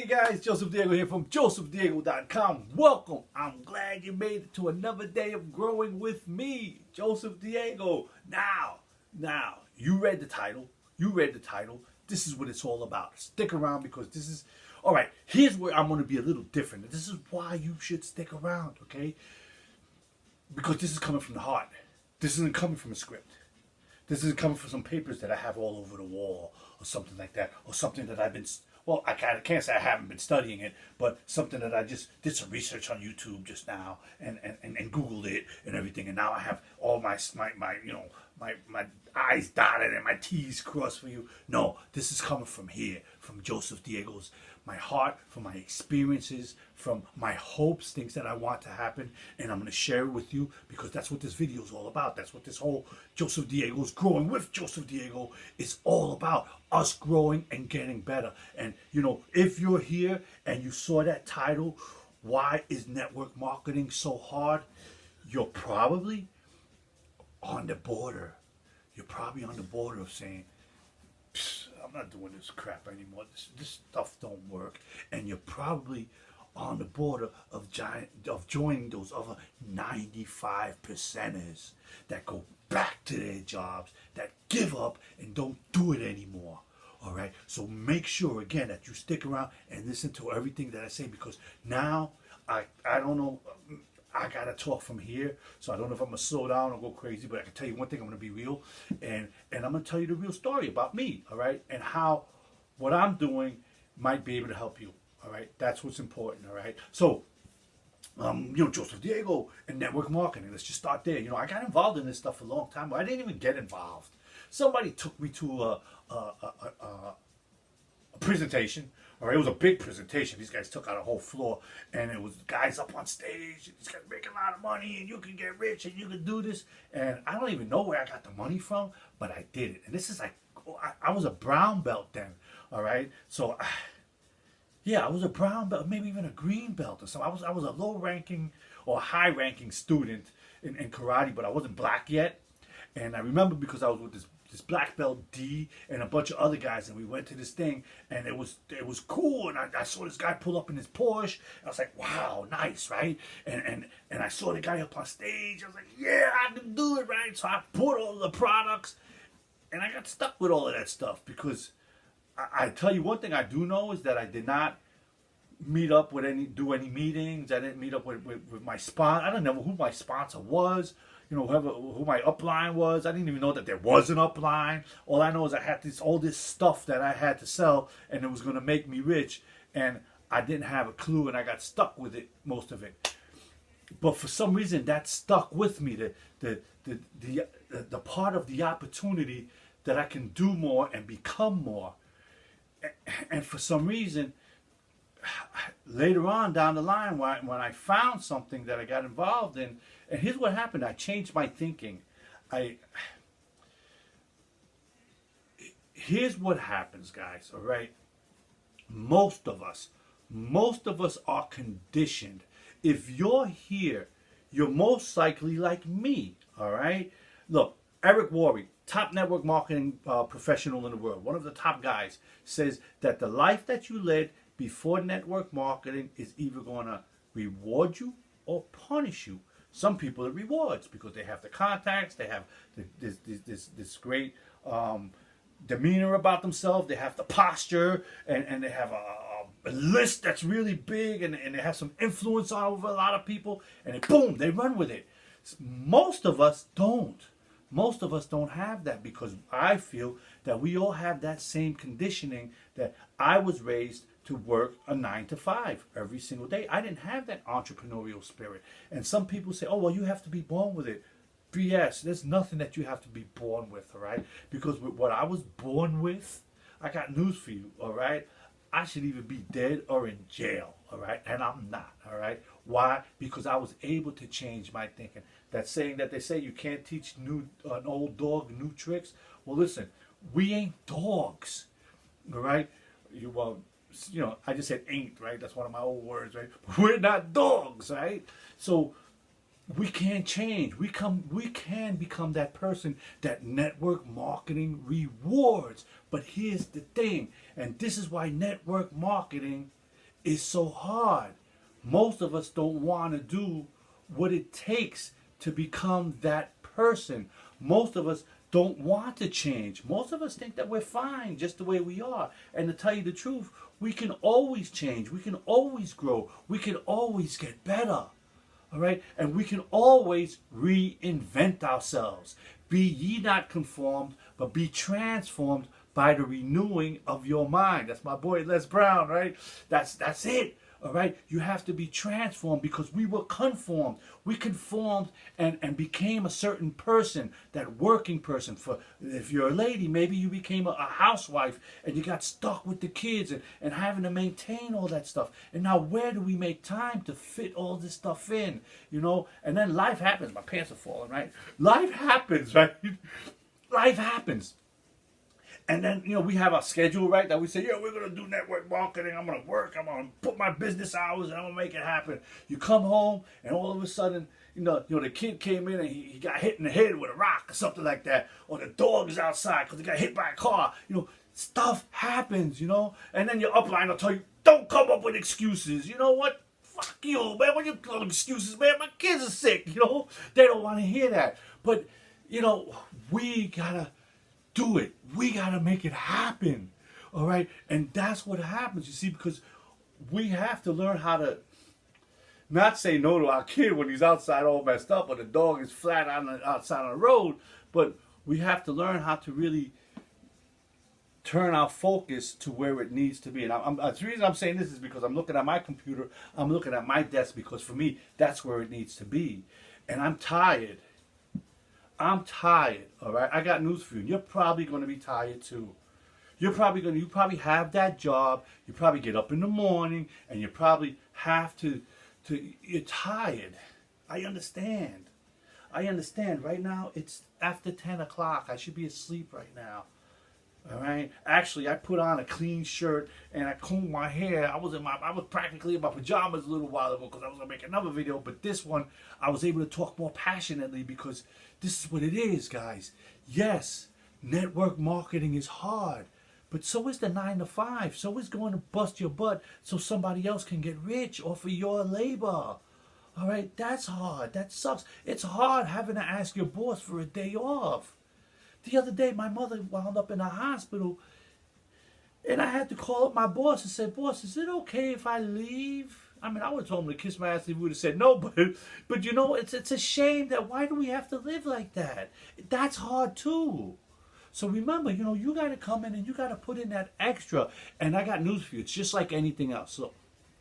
Hey guys, JosephDiego here from JosephDiego.com. Welcome. I'm glad you made it to another day of growing with me, JosephDiego. Now, you read the title. This is what it's all about. Stick around because this is, all right, here's where I'm going to be a little different. This is why you should stick around, okay? Because this is coming from the heart. This isn't coming from a script. This isn't coming from some papers that I have all over the wall or something like that, or something that I've been, well, I can't say I haven't been studying it, but something that I just did some research on YouTube just now and Googled it and everything, and now I have all my I's dotted and my T's crossed for you. No, this is coming from here, from Joseph Diego's, my heart, from my experiences, from my hopes, things that I want to happen, and I'm going to share it with you because that's what this video is all about. That's what this whole Joseph Diego's Growing with Joseph Diego is all about, us growing and getting better. And, you know, if you're here and you saw that title, why is network marketing so hard? You're probably on the border. You're probably on the border of saying, I'm not doing this crap anymore. This stuff don't work. And you're probably on the border of joining those other 95%ers that go back to their jobs, that give up and don't do it anymore. All right. So make sure again that you stick around and listen to everything that I say, because now I don't know. I gotta talk from here, so I don't know if I'm gonna slow down or go crazy, but I can tell you one thing: I'm gonna be real, and I'm gonna tell you the real story about me, all right, and how what I'm doing might be able to help you, all right. That's what's important, all right. So, Joseph Diego and network marketing. Let's just start there. I got involved in this stuff a long time ago. I didn't even get involved. Somebody took me to a presentation. All right, it was a big presentation. These guys took out a whole floor, and it was guys up on stage. These guys make a lot of money, and you can get rich, and you can do this. And I don't even know where I got the money from, but I did it. And this is like, I was a brown belt then. All right, so yeah, I was a brown belt, maybe even a green belt or something. I was a low-ranking or high-ranking student in karate, but I wasn't black yet. And I remember because I was with this black belt D and a bunch of other guys, and we went to this thing, and it was cool. And I saw this guy pull up in his Porsche. I was like, wow, nice, right? And I saw the guy up on stage. I was like, yeah, I can do it, right? So I bought all the products, and I got stuck with all of that stuff because I tell you one thing I do know is that I did not meet up with do any meetings. I didn't meet up with my sponsor. I don't know who my sponsor was. Who my upline was. I didn't even know that there was an upline. All I know is I had all this stuff that I had to sell, and it was going to make me rich, and I didn't have a clue, and I got stuck with it, most of it. But for some reason, that stuck with me. The part of the opportunity that I can do more and become more. And for some reason, later on down the line, when I found something that I got involved in, and here's what happened: I changed my thinking. Here's what happens, guys. All right, most of us are conditioned. If you're here, you're most likely like me. All right, look, Eric Worre, top network marketing professional in the world, one of the top guys, says that the life that you led before network marketing is either going to reward you or punish you. Some people it rewards because they have the contacts, they have this great demeanor about themselves, they have the posture, and they have a list that's really big, and they have some influence over a lot of people, and boom, they run with it. Most of us don't. Most of us don't have that, because I feel that we all have that same conditioning, that I was raised to work a 9 to 5 every single day. I didn't have that entrepreneurial spirit. And some people say, oh, well, you have to be born with it. BS. There's nothing that you have to be born with, all right? Because with what I was born with, I got news for you, all right? I should either be dead or in jail, all right? And I'm not, all right? Why? Because I was able to change my thinking. That saying that they say you can't teach an old dog new tricks. Well, listen, we ain't dogs, all right? I just said ain't, right? That's one of my old words, right? We're not dogs, right? So we can change. We can become that person that network marketing rewards. But here's the thing, and this is why network marketing is so hard. Most of us don't want to do what it takes to become that person. Most of us don't want to change. Most of us think that we're fine just the way we are. And to tell you the truth, we can always change. We can always grow. We can always get better. All right? And we can always reinvent ourselves. Be ye not conformed, but be transformed by the renewing of your mind. That's my boy Les Brown, right? That's it. All right, you have to be transformed because we were conformed. We conformed and became a certain person, that working person. For if you're a lady, maybe you became a housewife and you got stuck with the kids and having to maintain all that stuff. And now where do we make time to fit all this stuff in? You know, and then life happens. My pants are falling, right? Life happens, right? Life happens. And then, you know, we have our schedule, right? That we say, yeah, we're going to do network marketing. I'm going to work. I'm going to put my business hours and I'm going to make it happen. You come home and all of a sudden, you know, the kid came in and he got hit in the head with a rock or something like that. Or the dog is outside because he got hit by a car. You know, stuff happens, you know. And then your upline will tell you, don't come up with excuses. You know what? Fuck you, man. When you call excuses, man, my kids are sick, you know. They don't want to hear that. But, you know, we got to do it. We got to make it happen. All right? And that's what happens, you see, because we have to learn how to not say no to our kid when he's outside all messed up or the dog is flat outside on the road, but we have to learn how to really turn our focus to where it needs to be. And the reason I'm saying this is because I'm looking at my computer, I'm looking at my desk, because for me, that's where it needs to be. And I'm tired. I'm tired, all right? I got news for you. You're probably going to be tired too. You probably have that job. You probably get up in the morning and you probably have to you're tired. I understand. Right now, it's after 10 o'clock. I should be asleep right now. All right. Actually, I put on a clean shirt and I combed my hair. I was practically in my pajamas a little while ago because I was gonna make another video. But this one, I was able to talk more passionately because this is what it is, guys. Yes, network marketing is hard, but so is the 9 to 5. So is going to bust your butt so somebody else can get rich off of your labor. All right, that's hard. That sucks. It's hard having to ask your boss for a day off. The other day, my mother wound up in a hospital, and I had to call up my boss and say, "Boss, is it okay if I leave?" I mean, I would have told him to kiss my ass if he would have said no, but you know, it's a shame that why do we have to live like that? That's hard too. So remember, you know, you got to come in and you got to put in that extra. And I got news for you. It's just like anything else. So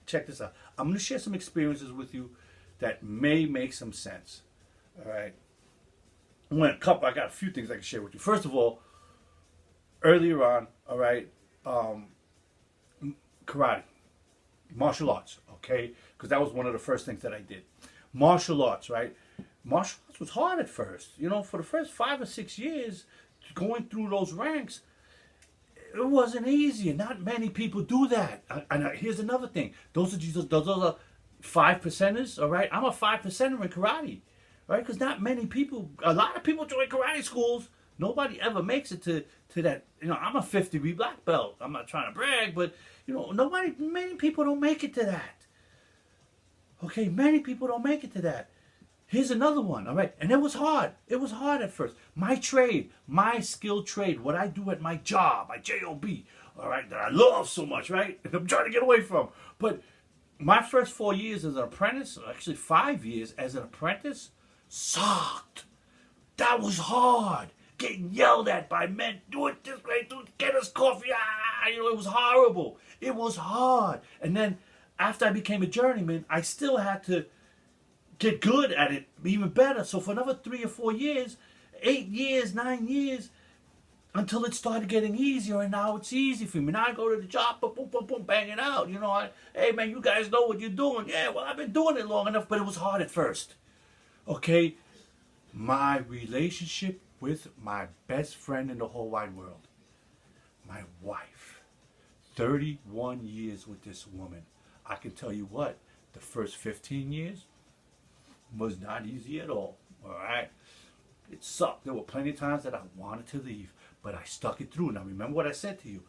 check this out. I'm going to share some experiences with you that may make some sense. All right. I got a few things I can share with you. First of all, earlier on, all right, karate, martial arts, okay? Because that was one of the first things that I did. Martial arts, right? Martial arts was hard at first. You know, for the first 5 or 6 years, going through those ranks, it wasn't easy. And not many people do that. And here's another thing. Those are 5%ers, all right? I'm a 5%er in karate. Right? Because not many people, a lot of people join karate schools. Nobody ever makes it to that. You know, I'm a 5th-degree black belt. I'm not trying to brag, but, you know, many people don't make it to that. Okay, many people don't make it to that. Here's another one, all right? And it was hard. It was hard at first. My trade, my skilled trade, what I do at my job, my job, all right, that I love so much, right? And I'm trying to get away from. But my first 4 years as an apprentice, actually 5 years as an apprentice, sucked. That was hard. Getting yelled at by men. Do it this way. Get us coffee. You know, it was horrible. It was hard. And then after I became a journeyman, I still had to get good at it even better. So for another 3 or 4 years, 8 years, 9 years, until it started getting easier, and now it's easy for me. Now I go to the job, boom, boom, boom, boom, bang it out. You know, hey man, you guys know what you're doing. Yeah, well, I've been doing it long enough, but it was hard at first. Okay, my relationship with my best friend in the whole wide world, my wife, 31 years with this woman. I can tell you what, the first 15 years was not easy at all right? It sucked. There were plenty of times that I wanted to leave, but I stuck it through. Now remember what I said to you.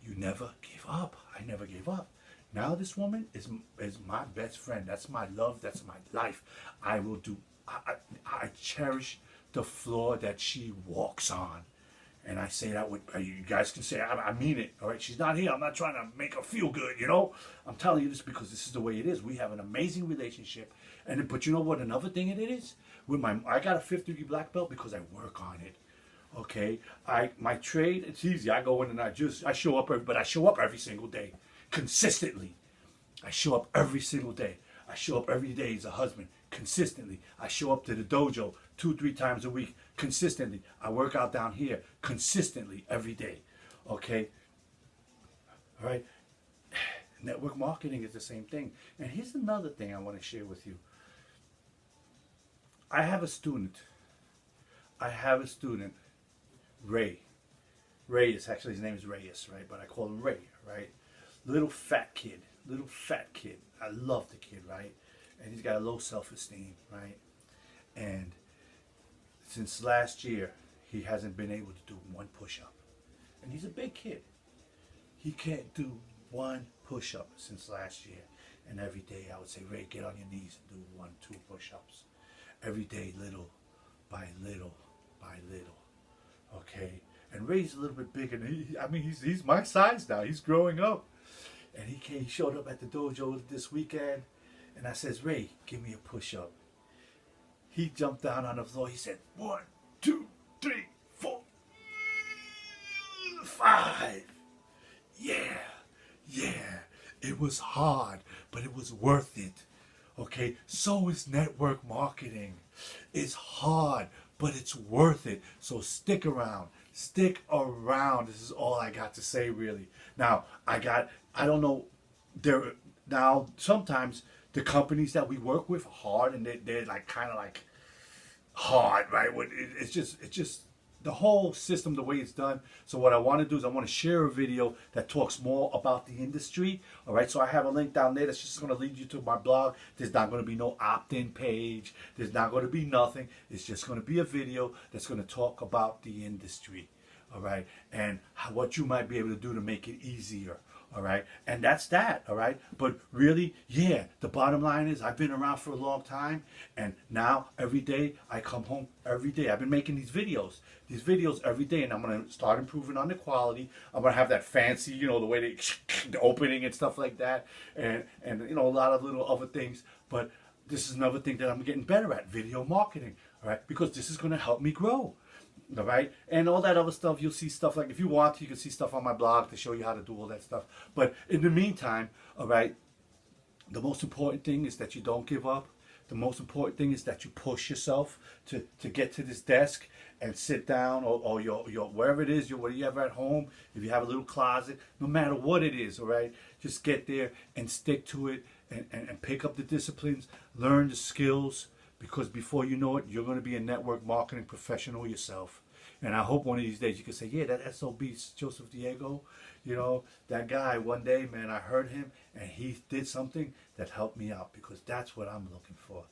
You never give up. I never gave up. Now this woman is my best friend. That's my love. That's my life. I will do. I cherish the floor that she walks on. And I say that with, you guys can say, I mean it, all right? She's not here. I'm not trying to make her feel good, you know? I'm telling you this because this is the way it is. We have an amazing relationship. But you know what? Another thing it is, I got a 5th degree black belt because I work on it, okay? My trade, it's easy. I go in and I show up, but I show up every single day, consistently. I show up every single day. I show up every day as a husband, consistently. I show up to the dojo 2-3 times a week, consistently. I work out down here consistently every day. Okay? All right? Network marketing is the same thing. And here's another thing I want to share with you. I have a student, Ray. Ray is actually, his name is Reyes, right? But I call him Ray, right? Little fat kid. I love the kid, right? And he's got a low self-esteem, right? And since last year, he hasn't been able to do one push-up. And he's a big kid. He can't do one push-up since last year. And every day I would say, Ray, get on your knees and do 1-2 push-ups. Every day, little by little by little. Okay? And Ray's a little bit bigger. He's my size now. He's growing up. And he showed up at the dojo this weekend. And I says, Ray, give me a push-up. He jumped down on the floor. He said, 1, 2, 3, 4, 5. Yeah. It was hard, but it was worth it. Okay, so is network marketing. It's hard, but it's worth it. So stick around. Stick around. This is all I got to say, really. Now, I don't know, now sometimes the companies that we work with are hard, and they're like kind of like hard, right? It's just the whole system, the way it's done. So what I want to do is I want to share a video that talks more about the industry. All right, so I have a link down there that's just going to lead you to my blog. There's not going to be no opt-in page. There's not going to be nothing. It's just going to be a video that's going to talk about the industry. All right, and what you might be able to do to make it easier. All right, and that's that. All right, but really, yeah, the bottom line is I've been around for a long time, and now every day I come home every day. I've been making these videos every day, and I'm gonna start improving on the quality. I'm gonna have that fancy, the way the opening and stuff like that, and a lot of little other things. But this is another thing that I'm getting better at: video marketing. All right, because this is gonna help me grow. All right, and all that other stuff, you'll see stuff like, if you want, you can see stuff on my blog to show you how to do all that stuff. But in the meantime, all right, the most important thing is that you don't give up. The most important thing is that you push yourself to get to this desk and sit down, or your wherever it is, whether you have at home, if you have a little closet, no matter what it is, all right, just get there and stick to it, and pick up the disciplines, learn the skills. Because before you know it, you're going to be a network marketing professional yourself. And I hope one of these days you can say, yeah, that SOB's JosephDiego, that guy, one day, man, I heard him and he did something that helped me out, because that's what I'm looking for.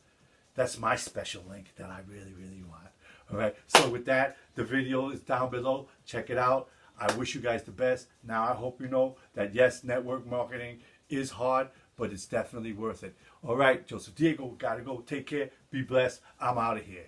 That's my special link that I really, really want. All right. So with that, the video is down below. Check it out. I wish you guys the best. Now, I hope you know that, yes, network marketing is hard, but it's definitely worth it. All right, JosephDiego, gotta go. Take care. Be blessed. I'm out of here.